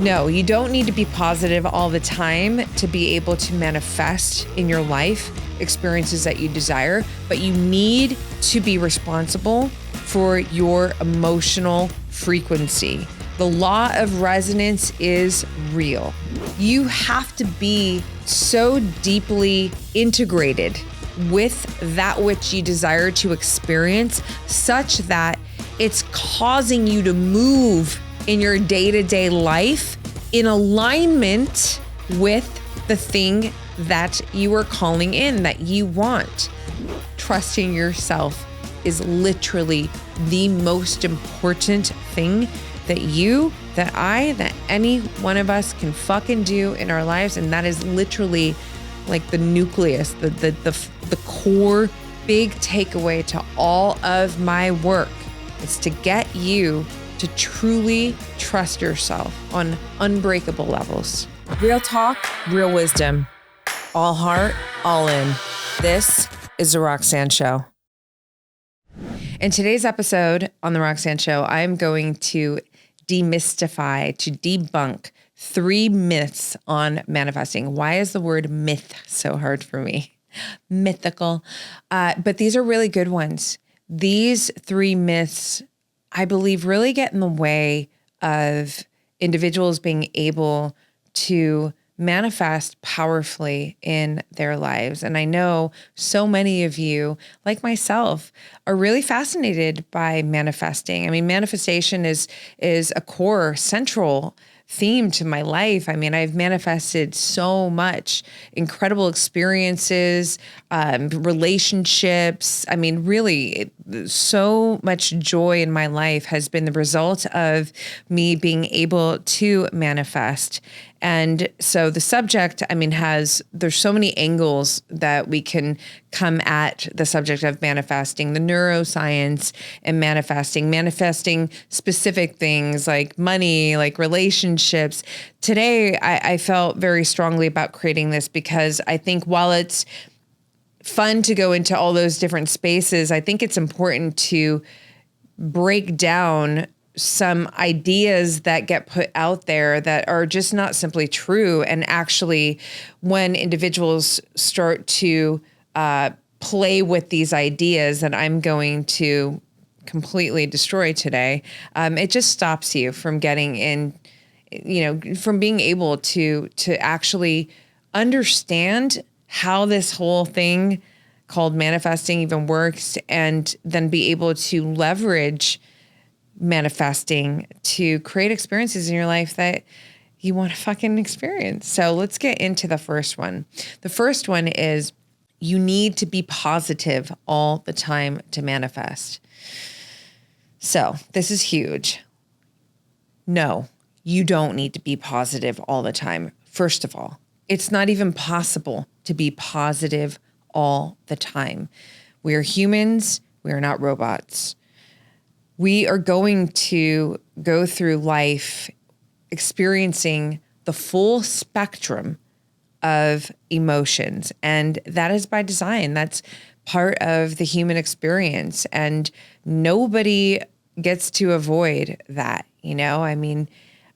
No, you don't need to be positive all the time to be able to manifest in your life experiences that you desire, but you need to be responsible for your emotional frequency. The law of resonance is real. You have to be so deeply integrated with that which you desire to experience, such that it's causing you to move in your day-to-day life in alignment with the thing that you are calling in, that you want. Trusting yourself is literally the most important thing that that any one of us can fucking do in our lives. And that is literally like the nucleus, the core big takeaway to all of my work. It's to get you to truly trust yourself on unbreakable levels. Real talk, real wisdom. All heart, all in. This is The Roxanne Show. In today's episode on The Roxanne Show, I'm going to demystify, to debunk 3 myths on manifesting. Why is the word myth so hard for me? Mythical. But these are really good ones. These 3 myths, I believe, really get in the way of individuals being able to manifest powerfully in their lives. And I know so many of you, like myself, are really fascinated by manifesting. I mean, manifestation is a core, central theme to my life. I mean, I've manifested so much incredible experiences, relationships. I mean, really, so much joy in my life has been the result of me being able to manifest. And so the subject, I mean, there's so many angles that we can come at the subject of manifesting, the neuroscience and manifesting specific things like money, like relationships. Today, I felt very strongly about creating this because I think while it's fun to go into all those different spaces, I think it's important to break down some ideas that get put out there that are just not simply true. And actually, when individuals start to play with these ideas that I'm going to completely destroy today, it just stops you from getting in, from being able to actually understand how this whole thing called manifesting even works, and then be able to leverage manifesting to create experiences in your life that you want to fucking experience. So let's get into the first one. The first one is you need to be positive all the time to manifest. So this is huge. No, you don't need to be positive all the time. First of all, it's not even possible to be positive all the time. We are humans. We are not robots. We are going to go through life experiencing the full spectrum of emotions. And that is by design. That's part of the human experience. And nobody gets to avoid that. I mean,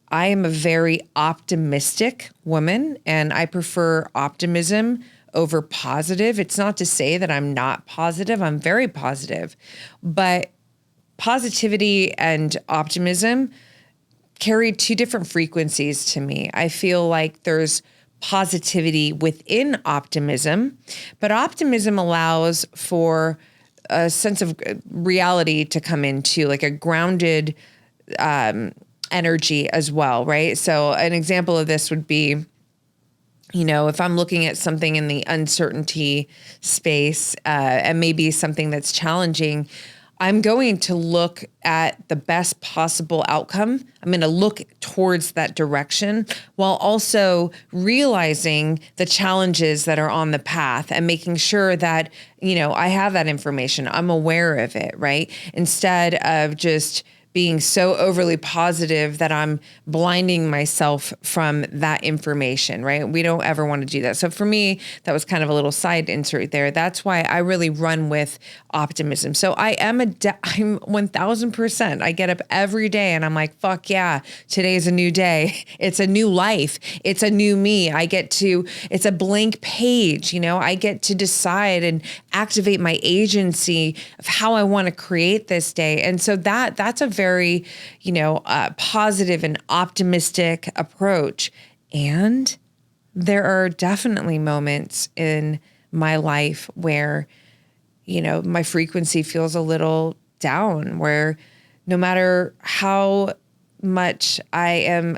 I am a very optimistic woman, and I prefer optimism over positive. It's not to say that I'm not positive. I'm very positive. But positivity and optimism carry 2 different frequencies to me. I feel like there's positivity within optimism, but optimism allows for a sense of reality to come into, like a grounded energy as well, right? So an example of this would be, if I'm looking at something in the uncertainty space, and maybe something that's challenging, I'm going to look at the best possible outcome. I'm going to look towards that direction while also realizing the challenges that are on the path and making sure that, I have that information. I'm aware of it, right? Instead of just being so overly positive that I'm blinding myself from that information, right? We don't ever want to do that. So for me, that was kind of a little side insert there. That's why I really run with optimism. So I'm 1000%. I get up every day and I'm like, fuck yeah, today's a new day. It's a new life. It's a new me. It's a blank page, I get to decide and activate my agency of how I want to create this day. And so that's a very, positive and optimistic approach. And there are definitely moments in my life where, my frequency feels a little down, where no matter how much I am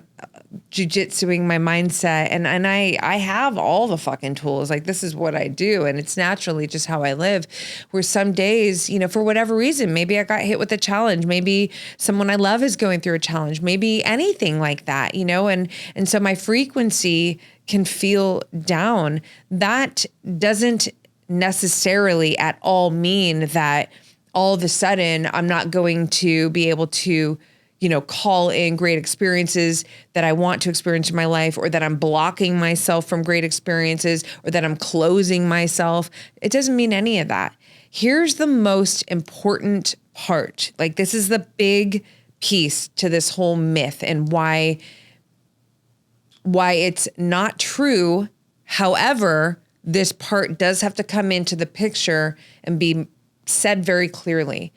jujitsuing my mindset and I have all the fucking tools, like this is what I do. And it's naturally just how I live, where some days, for whatever reason, maybe I got hit with a challenge. Maybe someone I love is going through a challenge, maybe anything like that, and so my frequency can feel down. That doesn't necessarily at all mean that all of a sudden I'm not going to be able to call in great experiences that I want to experience in my life, or that I'm blocking myself from great experiences, or that I'm closing myself. It doesn't mean any of that. Here's the most important part. Like, this is the big piece to this whole myth and why it's not true. However, this part does have to come into the picture and be said very clearly.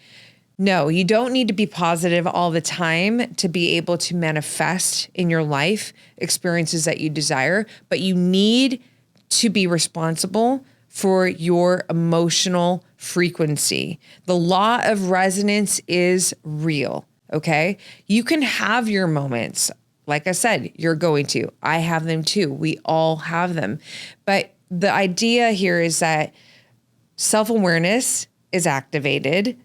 No, you don't need to be positive all the time to be able to manifest in your life experiences that you desire, but you need to be responsible for your emotional frequency. The law of resonance is real, okay? You can have your moments. Like I said, you're going to. I have them too. We all have them. But the idea here is that self-awareness is activated.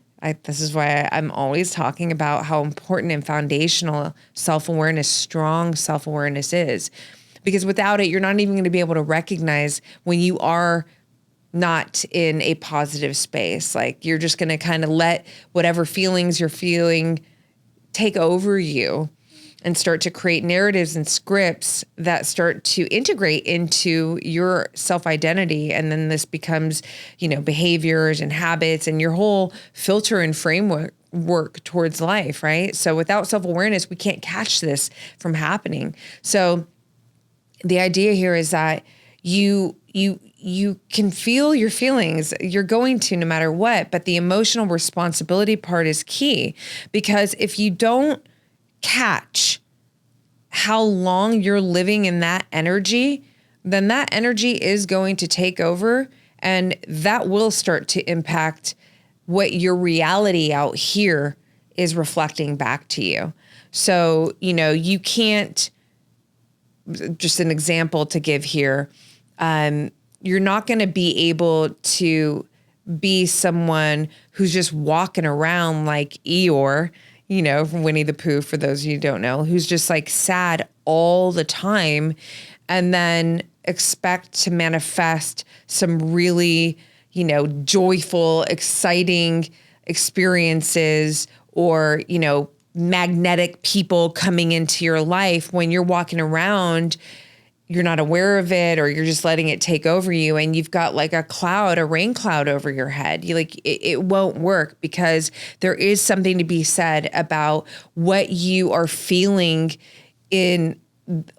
This is why I'm always talking about how important and foundational self-awareness, strong self-awareness is. Because without it, you're not even going to be able to recognize when you are not in a positive space. Like, you're just going to kind of let whatever feelings you're feeling take over you and start to create narratives and scripts that start to integrate into your self-identity. And then this becomes, behaviors and habits and your whole filter and framework towards life, right? So without self-awareness, we can't catch this from happening. So the idea here is that you can feel your feelings. You're going to, no matter what, but the emotional responsibility part is key, because if you don't catch how long you're living in that energy, then that energy is going to take over, and that will start to impact what your reality out here is reflecting back to you. So, you can't, just an example to give here, you're not going to be able to be someone who's just walking around like Eeyore, from Winnie the Pooh, for those of you who don't know, who's just like sad all the time, and then expect to manifest some really, joyful, exciting experiences, or, magnetic people coming into your life when you're walking around, you're not aware of it, or you're just letting it take over you, and you've got like a rain cloud over your head. It won't work, because there is something to be said about what you are feeling in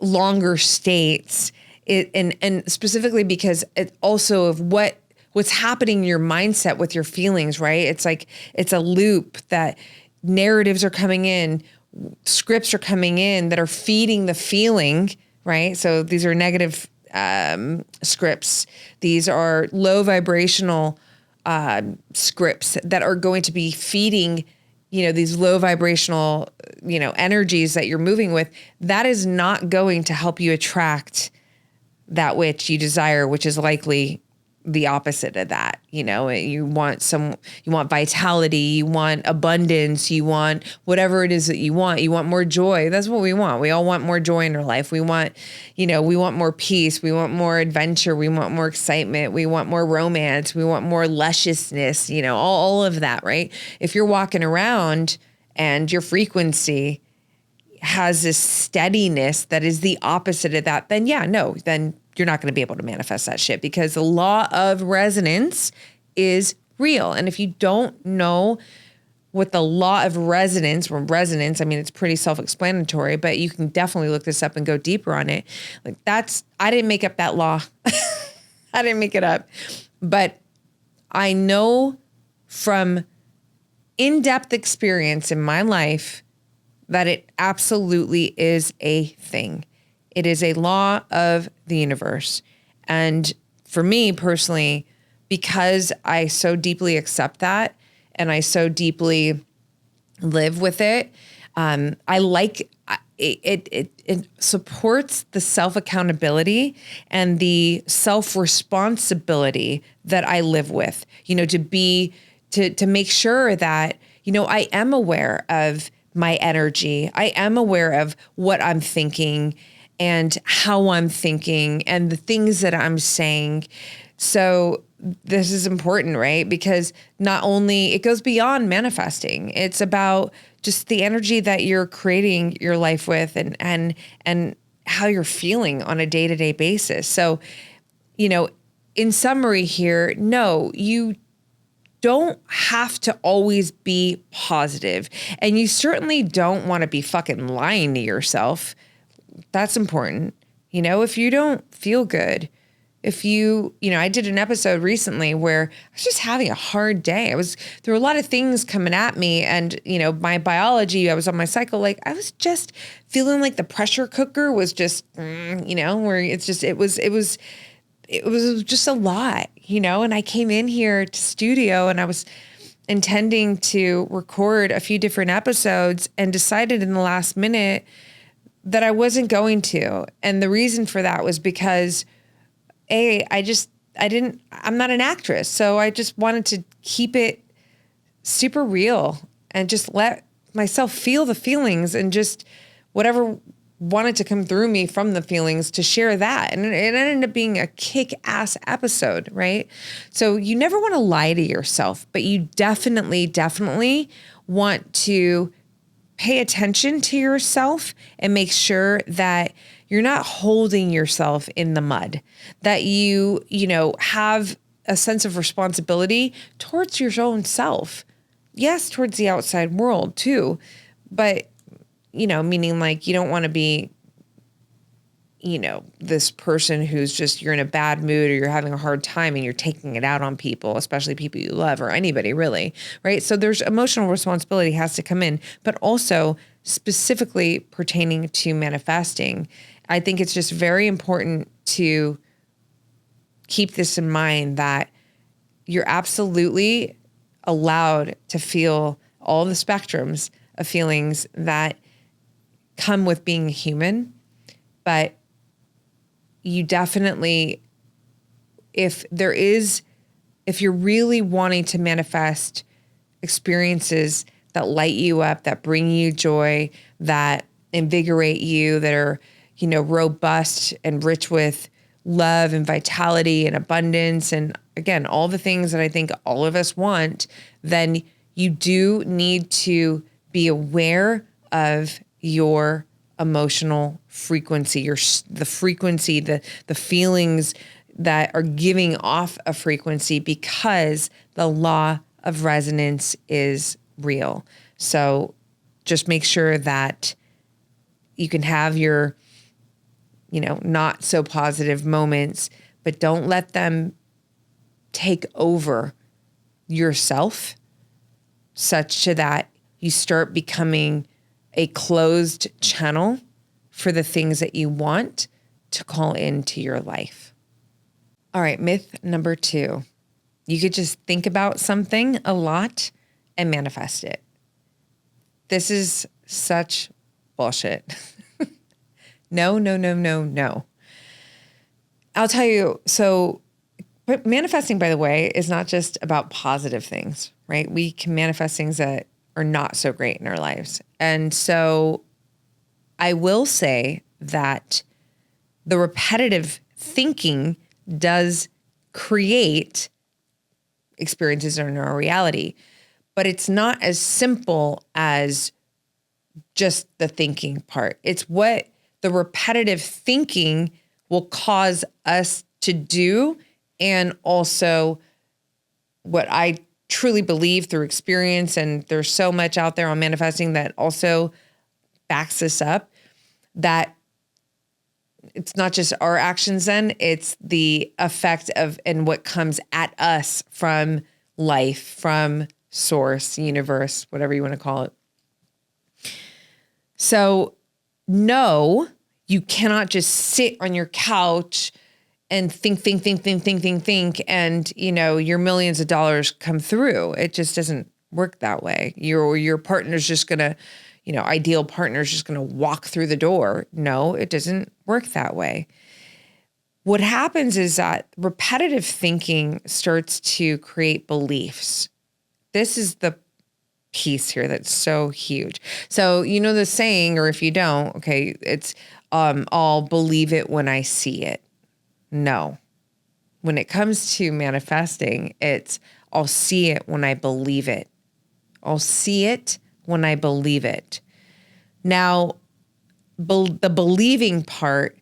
longer states. And specifically because it also of what's happening in your mindset with your feelings, right? It's like, it's a loop that narratives are coming in, scripts are coming in that are feeding the feeling, right? So these are negative scripts. These are low vibrational scripts that are going to be feeding, these low vibrational, energies that you're moving with. That is not going to help you attract that which you desire, which is likely the opposite of that. You want vitality, you want abundance, you want whatever it is that you want more joy. That's what we want. We all want more joy in our life. We want more peace. We want more adventure. We want more excitement. We want more romance. We want more lusciousness, all of that, right? If you're walking around and your frequency has this steadiness that is the opposite of that, then then you're not going to be able to manifest that shit, because the law of resonance is real. And if you don't know what the law of resonance, I mean, it's pretty self-explanatory, but you can definitely look this up and go deeper on it. Like I didn't make up that law. I didn't make it up, but I know from in-depth experience in my life that it absolutely is a thing. It is a law of the universe. And for me personally, because I so deeply accept that and I so deeply live with it, I like it supports the self-accountability and the self-responsibility that I live with, to make sure that, I am aware of my energy. I am aware of what I'm thinking and how I'm thinking and the things that I'm saying. So this is important, right? Because not only it goes beyond manifesting, it's about just the energy that you're creating your life with and how you're feeling on a day-to-day basis. So, in summary here, no, you don't have to always be positive. And you certainly don't want to be fucking lying to yourself. That's important. If you don't feel good, I did an episode recently where I was just having a hard day. There were a lot of things coming at me and, my biology, I was on my cycle. Like I was just feeling like the pressure cooker was just, where it was just a lot, and I came in here to studio and I was intending to record a few different episodes and decided in the last minute that I wasn't going to. And the reason for that was because I'm not an actress. So I just wanted to keep it super real and just let myself feel the feelings and just whatever wanted to come through me from the feelings to share that. And it ended up being a kick-ass episode, right? So you never want to lie to yourself, but you definitely want to pay attention to yourself and make sure that you're not holding yourself in the mud, that you have a sense of responsibility towards your own self. Yes, towards the outside world too, but meaning like you don't want to be, this person who's just, you're in a bad mood or you're having a hard time and you're taking it out on people, especially people you love or anybody really, right? So there's emotional responsibility has to come in, but also specifically pertaining to manifesting. I think it's just very important to keep this in mind that you're absolutely allowed to feel all the spectrums of feelings that come with being a human, but you definitely, if you're really wanting to manifest experiences that light you up, that bring you joy, that invigorate you, that are, robust and rich with love and vitality and abundance, and again, all the things that I think all of us want, then you do need to be aware of your emotional frequency, the frequency, the feelings that are giving off a frequency, because the law of resonance is real. So just make sure that you can have your, not so positive moments, but don't let them take over yourself such that you start becoming a closed channel for the things that you want to call into your life. All right, myth number 2. You could just think about something a lot and manifest it. This is such bullshit. No. I'll tell you, but manifesting, by the way, is not just about positive things, right? We can manifest things that are not so great in our lives. And so I will say that the repetitive thinking does create experiences in our reality. but it's not as simple as just the thinking part. It's what the repetitive thinking will cause us to do, and also what I truly believe through experience, and there's so much out there on manifesting that also backs this up, that it's not just our actions then, it's the effect of and what comes at us from life, from source, universe, whatever you want to call it. So no, you cannot just sit on your couch and think, and, you know, your millions of dollars come through. It just doesn't work that way. Your partner's just going to, you know, ideal partner's just going to walk through the door. No, it doesn't work that way. What happens is that repetitive thinking starts to create beliefs. This is the piece here that's so huge. So, you know the saying, or if you don't, okay, it's I'll believe it when I see it. No. When it comes to manifesting, it's I'll see it when I believe it. I'll see it when I believe it. Now, the believing part,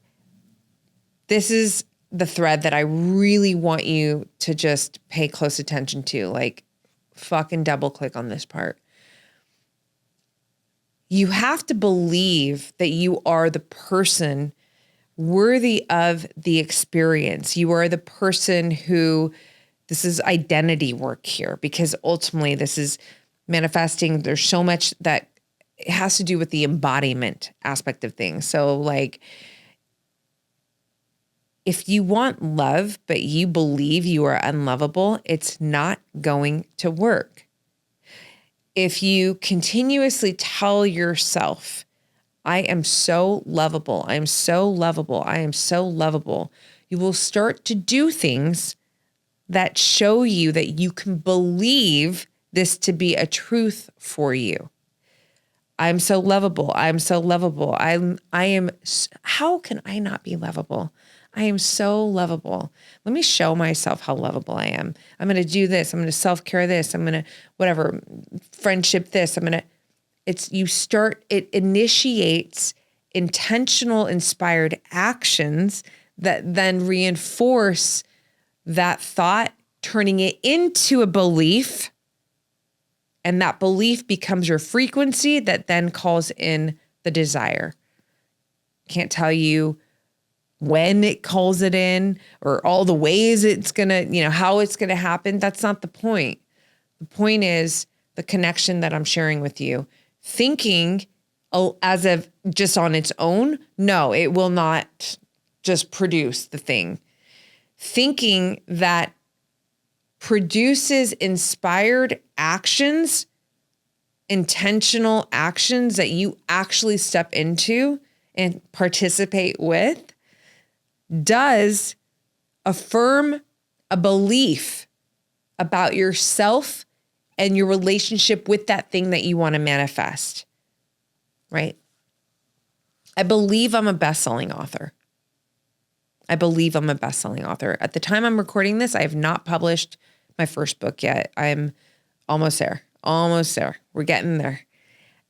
this is the thread that I really want you to just pay close attention to. Like, fucking double click on this part. You have to believe that you are the person worthy of the experience. You are the person who, this is identity work here, because ultimately this is manifesting. There's so much that it has to do with the embodiment aspect of things. So like, if you want love, but you believe you are unlovable, it's not going to work. If you continuously tell yourself, I am so lovable, I am so lovable, I am so lovable, you will start to do things that show you that you can believe this to be a truth for you. I'm so lovable. I'm so lovable. How can I not be lovable? I am so lovable. Let me show myself how lovable I am. I'm going to do this. I'm going to self-care this. I'm going to, whatever, friendship this. It initiates intentional, inspired actions that then reinforce that thought, turning it into a belief. And that belief becomes your frequency that then calls in the desire. Can't tell you when it calls it in or all the ways it's going to, how it's going to happen. That's not the point. The point is the connection that I'm sharing with you. Thinking as of just on its own, no, it will not just produce the thing. Thinking that produces inspired actions, intentional actions that you actually step into and participate with, does affirm a belief about yourself and your relationship with that thing that you want to manifest, right? I believe I'm a best-selling author. At the time I'm recording this, I have not published my first book yet. I'm almost there. We're getting there.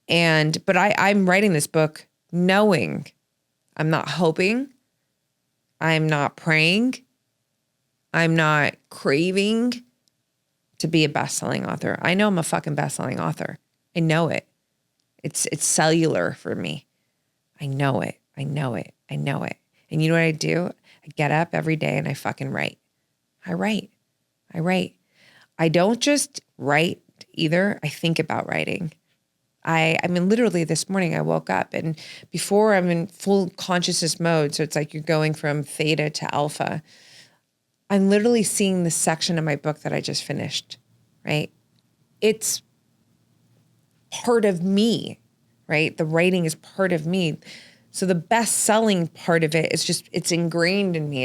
But I'm writing this book knowing, I'm not hoping, I'm not praying, I'm not craving to be a best-selling author. I know I'm a fucking best-selling author. I know it. It's cellular for me. I know it. And you know what I do? I get up every day and I fucking write. I write. I don't just write either. I think about writing. I mean, literally this morning I woke up and before I'm in full consciousness mode, so it's like you're going from theta to alpha, I'm literally seeing the section of my book that I just finished, right? It's part of me, right? The writing is part of me. So the best-selling part of it is just, it's ingrained in me.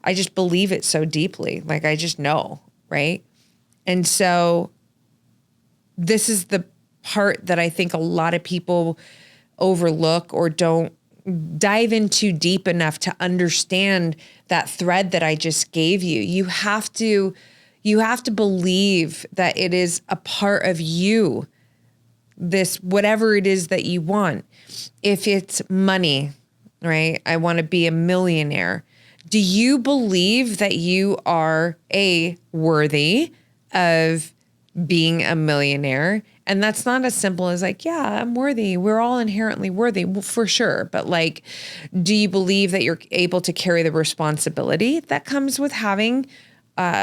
I just believe it so deeply. Like I just know, right? And so this is the part that I think a lot of people overlook or don't dive into deep enough to understand that thread that I just gave you. You have to You have to believe that it is a part of you, this, whatever it is that you want. If it's money, right? I want to be a millionaire. Do you believe that you are worthy of being a millionaire? And that's not as simple as like, yeah, I'm worthy. We're all inherently worthy, well, for sure. But like, do you believe that you're able to carry the responsibility that comes with having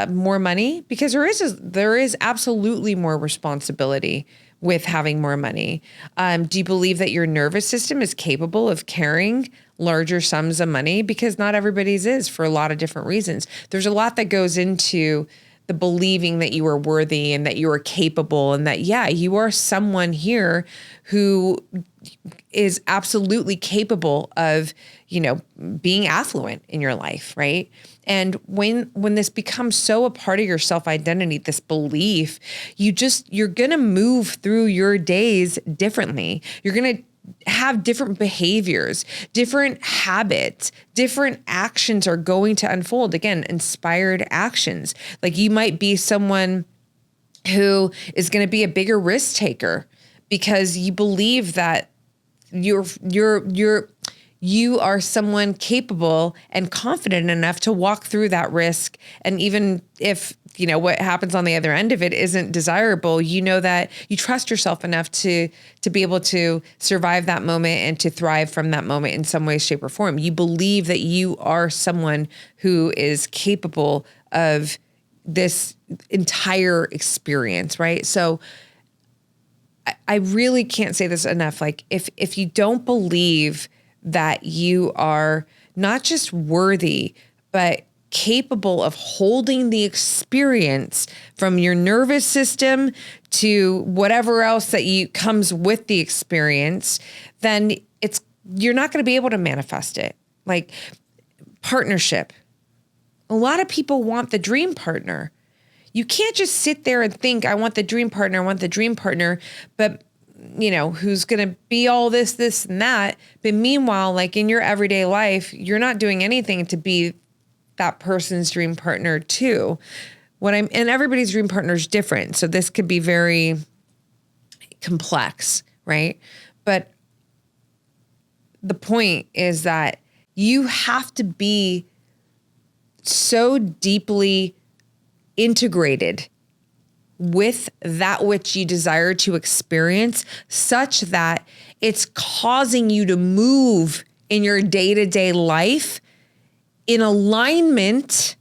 more money? Because there is absolutely more responsibility with having more money. Do you believe that your nervous system is capable of carrying larger sums of money? Because not everybody's is, for a lot of different reasons. There's a lot that goes into the believing that you are worthy and that you are capable and that, yeah, you are someone here who is absolutely capable of, being affluent in your life, right? And when this becomes so a part of your self-identity, this belief, you're going to move through your days differently. You're going to have different behaviors, different habits, different actions are going to unfold. Again, inspired actions. Like you might be someone who is going to be a bigger risk taker because you believe that you are someone capable and confident enough to walk through that risk. And even if, what happens on the other end of it isn't desirable, that you trust yourself enough to be able to survive that moment and to thrive from that moment in some way, shape, or form. You believe that you are someone who is capable of this entire experience, right? So I really can't say this enough. Like if you don't believe that you are not just worthy, but capable of holding the experience from your nervous system to whatever else that comes with the experience, then you're not going to be able to manifest it. Like partnership. A lot of people want the dream partner. You can't just sit there and think, I want the dream partner, but who's going to be all this, and that. But meanwhile, like in your everyday life, you're not doing anything to be that person's dream partner too. And everybody's dream partner is different. So this could be very complex, right? But the point is that you have to be so deeply integrated with that which you desire to experience, such that it's causing you to move in your day-to-day life in alignment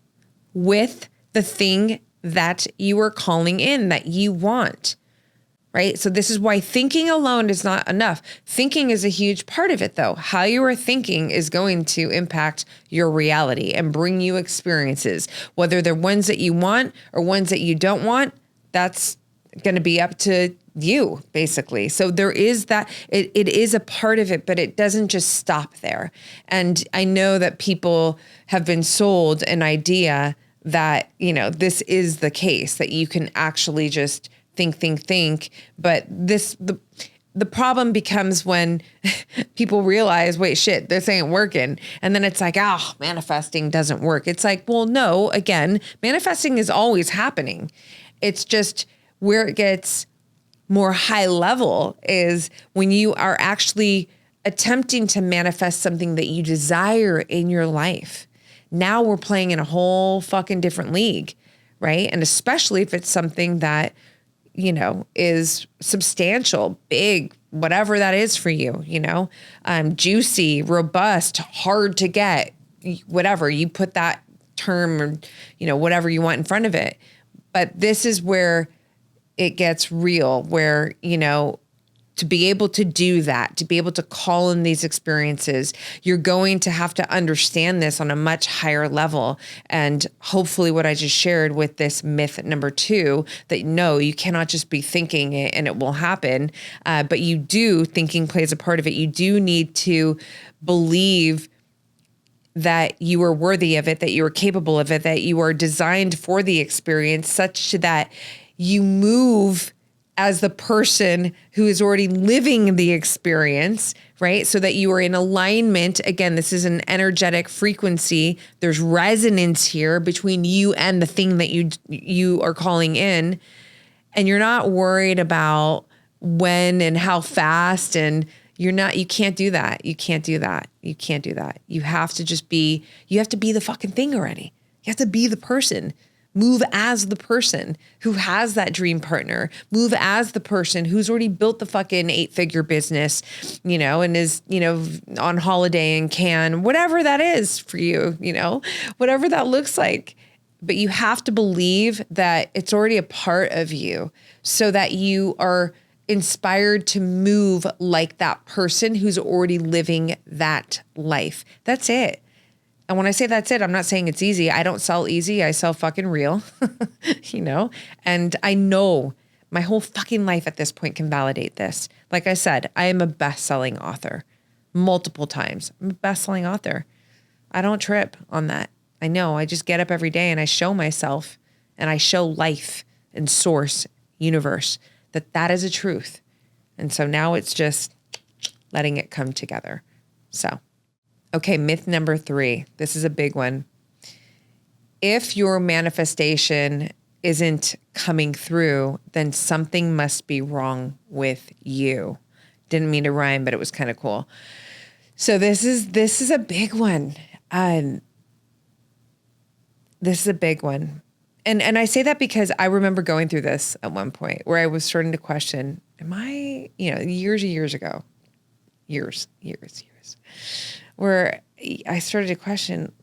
with the thing that you are calling in, that you want, right? So this is why thinking alone is not enough. Thinking is a huge part of it, though. How you are thinking is going to impact your reality and bring you experiences, whether they're ones that you want or ones that you don't want. That's going to be up to you, basically. So there is that, it is a part of it, but it doesn't just stop there. And I know that people have been sold an idea that, this is the case, that you can actually just think. But the problem becomes when people realize, wait, shit, this ain't working. And then it's like, manifesting doesn't work. It's like, well, no, again, manifesting is always happening. It's just where it gets more high level is when you are actually attempting to manifest something that you desire in your life. Now we're playing in a whole fucking different league, right? And especially if it's something that, is substantial, big, whatever that is for you, juicy, robust, hard to get, whatever, you put that term or, whatever you want in front of it. But this is where it gets real, where, to be able to do that, to be able to call in these experiences, you're going to have to understand this on a much higher level. And hopefully what I just shared with this myth number 2, that no, you cannot just be thinking it and it will happen. But thinking plays a part of it. You do need to believe that you are worthy of it, that you are capable of it, that you are designed for the experience, such that you move as the person who is already living the experience, right? So that you are in alignment. Again, this is an energetic frequency. There's resonance here between you and the thing that you are calling in. And you're not worried about when and how fast, and you can't do that. You can't do that. You can't do that. You have to be the fucking thing already. You have to be the person. Move as the person who has that dream partner. Move as the person who's already built the fucking 8-figure business, and is, on holiday in Cannes, whatever that is for you, whatever that looks like. But you have to believe that it's already a part of you so that you are inspired to move like that person who's already living that life. That's it. And when I say that's it, I'm not saying it's easy. I don't sell easy. I sell fucking real, and I know my whole fucking life at this point can validate this. Like I said, I am a best-selling author multiple times. I'm a best-selling author. I don't trip on that. I know. I just get up every day and I show myself and I show life and source, universe, that is a truth. And so now it's just letting it come together. So. Okay, myth number 3. This is a big one. If your manifestation isn't coming through, then something must be wrong with you. Didn't mean to rhyme, but it was kind of cool. So this is a big one. This is a big one. And I say that because I remember going through this at one point where I was starting to question, am I, years ago, years, where I started to question,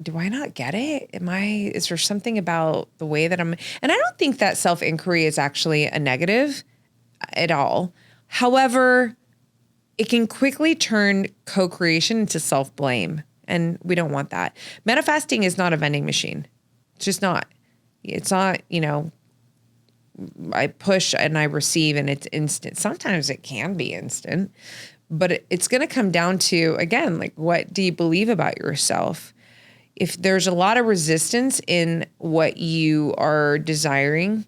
do I not get it? Is there something about the way that and I don't think that self-inquiry is actually a negative at all. However, it can quickly turn co-creation into self-blame, and we don't want that. Manifesting is not a vending machine. It's just not. It's not, I push and I receive and it's instant. Sometimes it can be instant. But it's going to come down to, again, like, what do you believe about yourself? If there's a lot of resistance in what you are desiring,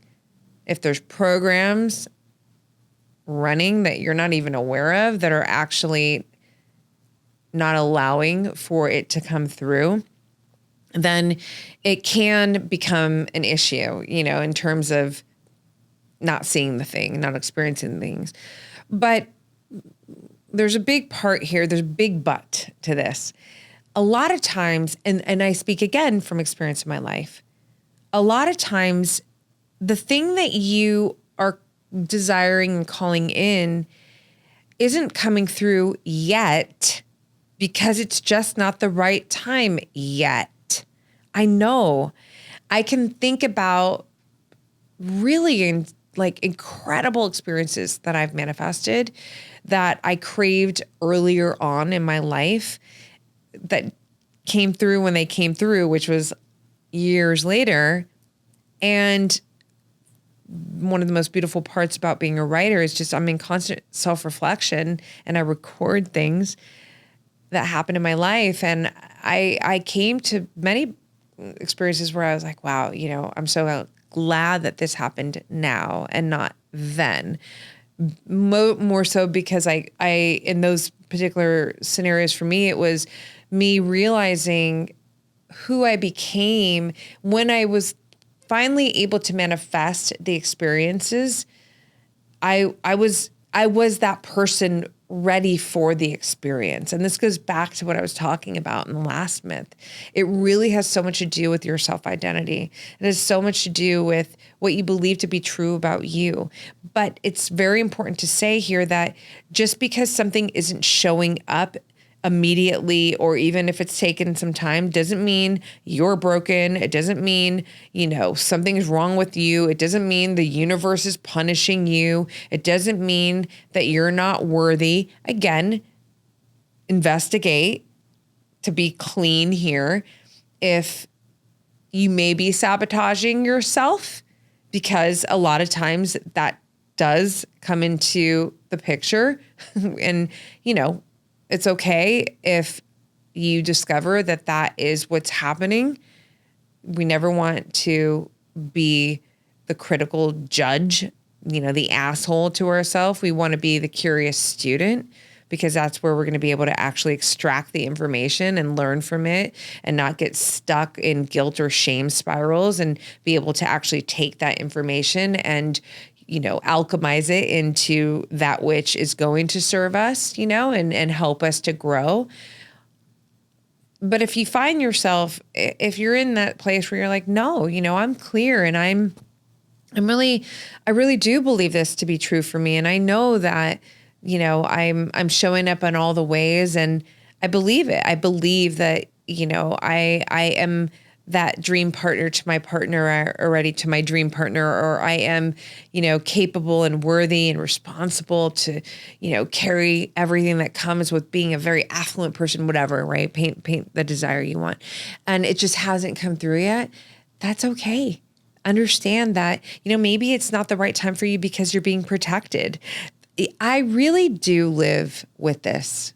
if there's programs running that you're not even aware of that are actually not allowing for it to come through, then it can become an issue, in terms of not seeing the thing, not experiencing things. But there's a big part here. There's a big but to this. A lot of times, and I speak again from experience in my life, a lot of times the thing that you are desiring and calling in isn't coming through yet because it's just not the right time yet. I know. I can think about really incredible experiences that I've manifested that I craved earlier on in my life that came through when they came through, which was years later. And one of the most beautiful parts about being a writer is just I'm in constant self-reflection and I record things that happened in my life. And I came to many experiences where I was like, wow, I'm so glad that this happened now and not then. More so because I in those particular scenarios for me, it was me realizing who I became when I was finally able to manifest the experiences. I was that person ready for the experience. And this goes back to what I was talking about in the last myth. It really has so much to do with your self-identity. It has so much to do with what you believe to be true about you. But it's very important to say here that just because something isn't showing up immediately, or even if it's taken some time, doesn't mean you're broken. It doesn't mean, something's wrong with you. It doesn't mean the universe is punishing you. It doesn't mean that you're not worthy. Again, investigate to be clean here. If you may be sabotaging yourself, because a lot of times that does come into the picture and, it's okay if you discover that that is what's happening. We never want to be the critical judge, the asshole to ourselves. We want to be the curious student. because that's where we're going to be able to actually extract the information and learn from it and not get stuck in guilt or shame spirals, and be able to actually take that information and, alchemize it into that which is going to serve us, and help us to grow. But if you find yourself, if you're in that place where you're like, no, I'm clear, and I really do believe this to be true for me. And I know that, I'm showing up in all the ways, and I believe it. I believe that, I am that dream partner to my partner, already to my dream partner, or I am, capable and worthy and responsible to, carry everything that comes with being a very affluent person, whatever, right? Paint the desire you want. And it just hasn't come through yet. That's okay. Understand that, maybe it's not the right time for you because you're being protected. I really do live with this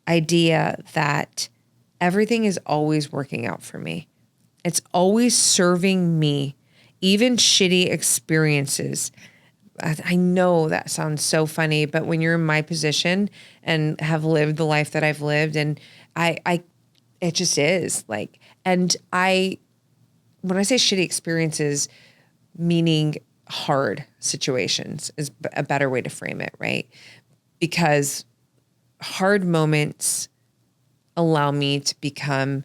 idea that everything is always working out for me. It's always serving me, even shitty experiences. I know that sounds so funny, but when you're in my position and have lived the life that I've lived, and it just is like, and when I say shitty experiences, meaning hard situations is a better way to frame it, right? Because hard moments allow me to become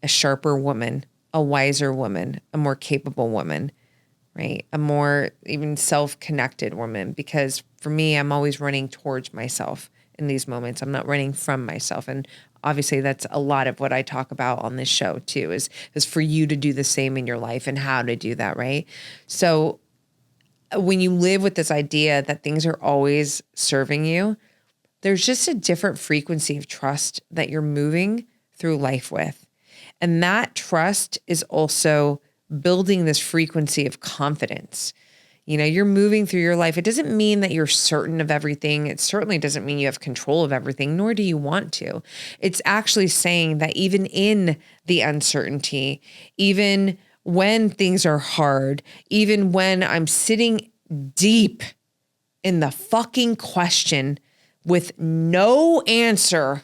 a sharper woman, a wiser woman, a more capable woman, right? A more even self-connected woman. Because for me, I'm always running towards myself in these moments. I'm not running from myself. And obviously that's a lot of what I talk about on this show too, is for you to do the same in your life and how to do that, right? So when you live with this idea that things are always serving you, there's just a different frequency of trust that you're moving through life with. And that trust is also building this frequency of confidence. You're moving through your life. It doesn't mean that you're certain of everything. It certainly doesn't mean you have control of everything, nor do you want to. It's actually saying that even in the uncertainty, even when things are hard, even when I'm sitting deep in the fucking question with no answer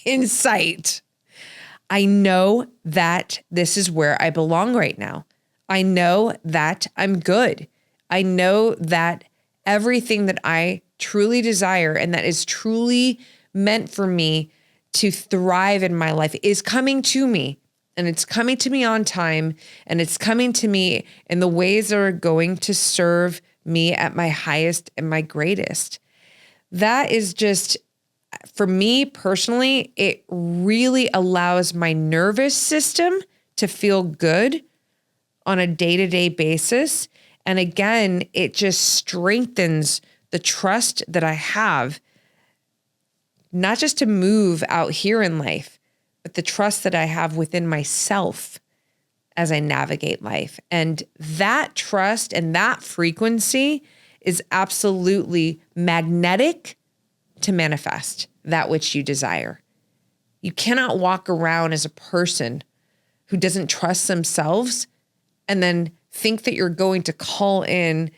in sight, I know that this is where I belong right now. I know that I'm good. I know that everything that I truly desire and that is truly meant for me to thrive in my life is coming to me. And it's coming to me on time. And it's coming to me in the ways that are going to serve me at my highest and my greatest. That is just, for me personally, it really allows my nervous system to feel good on a day-to-day basis. And again, it just strengthens the trust that I have, not just to move out here in life, but the trust that I have within myself as I navigate life. And that trust and that frequency is absolutely magnetic to manifest that which you desire. You cannot walk around as a person who doesn't trust themselves and then think that you're going to call in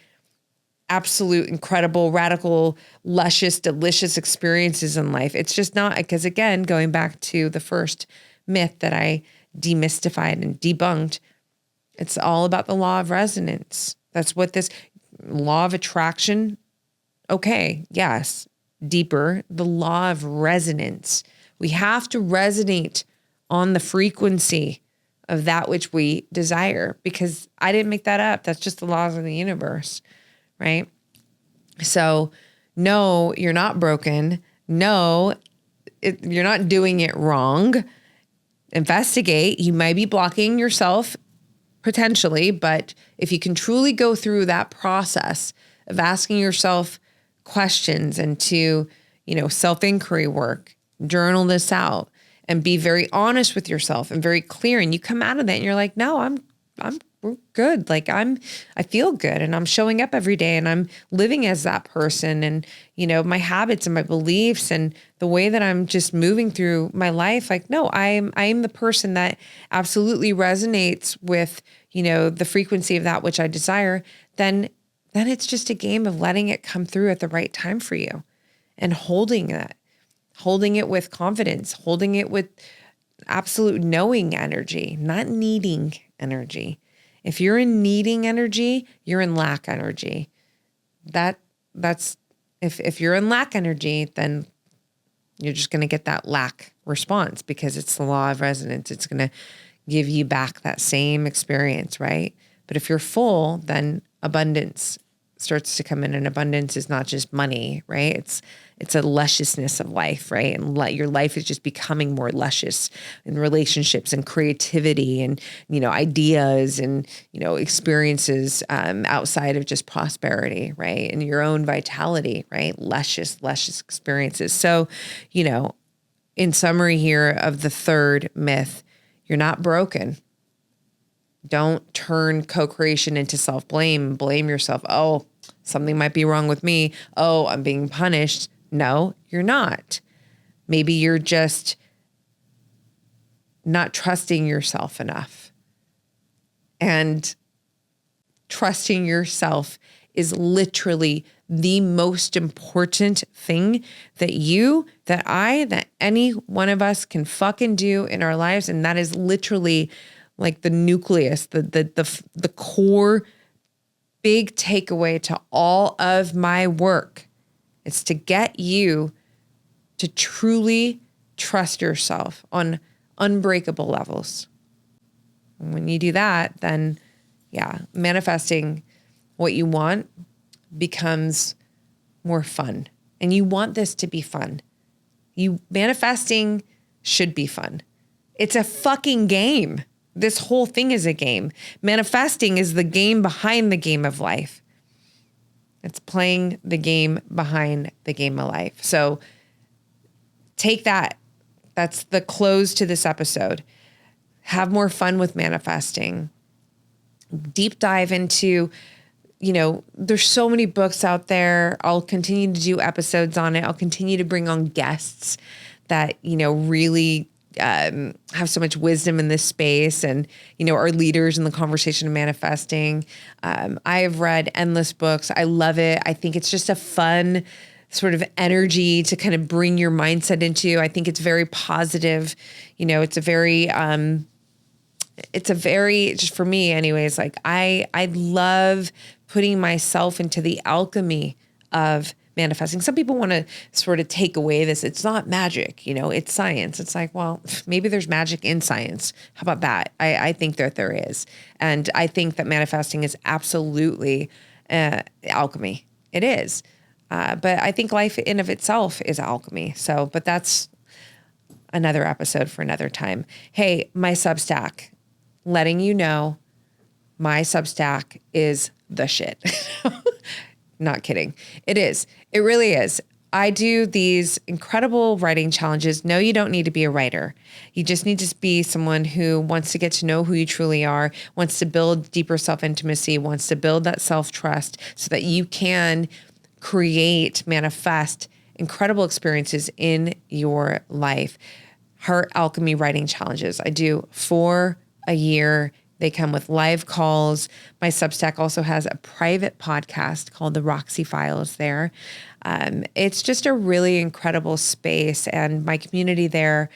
absolute, incredible, radical, luscious, delicious experiences in life. It's just not, because again, going back to the first myth that I demystified and debunked, it's all about the law of resonance. That's what this law of attraction, okay, yes, deeper, the law of resonance. We have to resonate on the frequency of that which we desire, because I didn't make that up. That's just the laws of the universe, right? So no, you're not broken. No, you're not doing it wrong. Investigate. You might be blocking yourself potentially, but if you can truly go through that process of asking yourself questions and to, self-inquiry work, journal this out, and be very honest with yourself and very clear. And you come out of that and you're like, no, I'm good. Like I feel good and I'm showing up every day and I'm living as that person. And, my habits and my beliefs and the way that I'm just moving through my life, like, no, I am the person that absolutely resonates with, the frequency of that which I desire. Then then it's just a game of letting it come through at the right time for you and holding it with confidence, holding it with absolute knowing energy, not needing energy. If you're in needing energy, you're in lack energy. That's if you're in lack energy, then you're just going to get that lack response because it's the law of resonance. It's going to give you back that same experience, right? But if you're full, then abundance starts to come in, and abundance is not just money, right? It's a lusciousness of life, right? And your life is just becoming more luscious in relationships and creativity and, ideas and, experiences outside of just prosperity, right? And your own vitality, right? Luscious experiences. So, in summary here of the third myth, you're not broken. Don't turn co-creation into self-blame. Blame yourself. Oh, something might be wrong with me. Oh, I'm being punished. No, you're not. Maybe you're just not trusting yourself enough. And trusting yourself is literally the most important thing that any one of us can fucking do in our lives. And that is literally like the nucleus, the core big takeaway to all of my work. It's to get you to truly trust yourself on unbreakable levels. And when you do that, then manifesting what you want becomes more fun. And you want this to be fun. Manifesting should be fun. It's a fucking game. This whole thing is a game. Manifesting is the game behind the game of life. It's playing the game behind the game of life. So take that. That's the close to this episode. Have more fun with manifesting. Deep dive into, there's so many books out there. I'll continue to do episodes on it. I'll continue to bring on guests that, really have so much wisdom in this space and, are leaders in the conversation of manifesting. I have read endless books. I love it. I think it's just a fun sort of energy to kind of bring your mindset into. I think it's very positive. It's a very, just for me anyways, like I love putting myself into the alchemy of manifesting. Some people want to sort of take away this. It's not magic, it's science. It's like, well, maybe there's magic in science. How about that? I think that there is. And I think that manifesting is absolutely alchemy. It is. But I think life in of itself is alchemy. So, but that's another episode for another time. Hey, my Substack, letting you know my Substack is the shit. Not kidding. It is. It really is. I do these incredible writing challenges. No, you don't need to be a writer. You just need to be someone who wants to get to know who you truly are, wants to build deeper self-intimacy, wants to build that self-trust so that you can manifest incredible experiences in your life. Heart Alchemy writing challenges. I do 4 a year. They come with live calls. My Substack also has a private podcast called the Roxy Files there. It's just a really incredible space. And my community there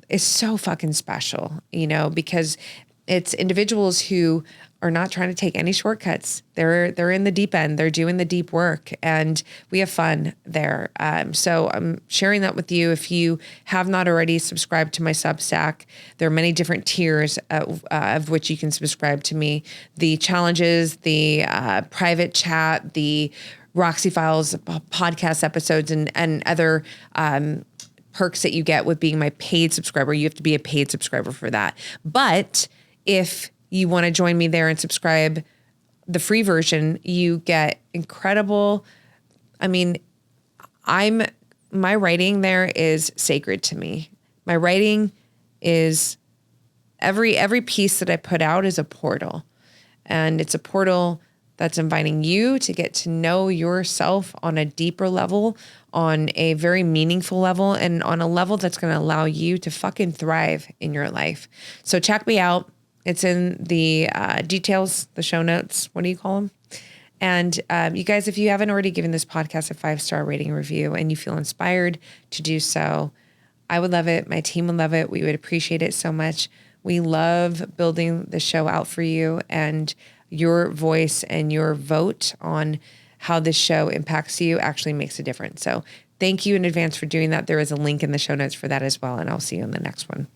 is so fucking special, because it's individuals who are not trying to take any shortcuts. They're in the deep end. They're doing the deep work, and we have fun there. So I'm sharing that with you. If you have not already subscribed to my Substack, there are many different tiers of which you can subscribe to me. The challenges, the private chat, the Roxy Files podcast episodes, and other perks that you get with being my paid subscriber. You have to be a paid subscriber for that. But if you want to join me there and subscribe the free version, you get incredible. I mean, my writing there is sacred to me. My writing is every piece that I put out is a portal, and it's a portal that's inviting you to get to know yourself on a deeper level, on a very meaningful level, and on a level that's going to allow you to fucking thrive in your life. So check me out. It's in the details, the show notes. What do you call them? And you guys, if you haven't already given this podcast a 5-star rating review and you feel inspired to do so, I would love it. My team would love it. We would appreciate it so much. We love building the show out for you, and your voice and your vote on how this show impacts you actually makes a difference. So thank you in advance for doing that. There is a link in the show notes for that as well. And I'll see you in the next one.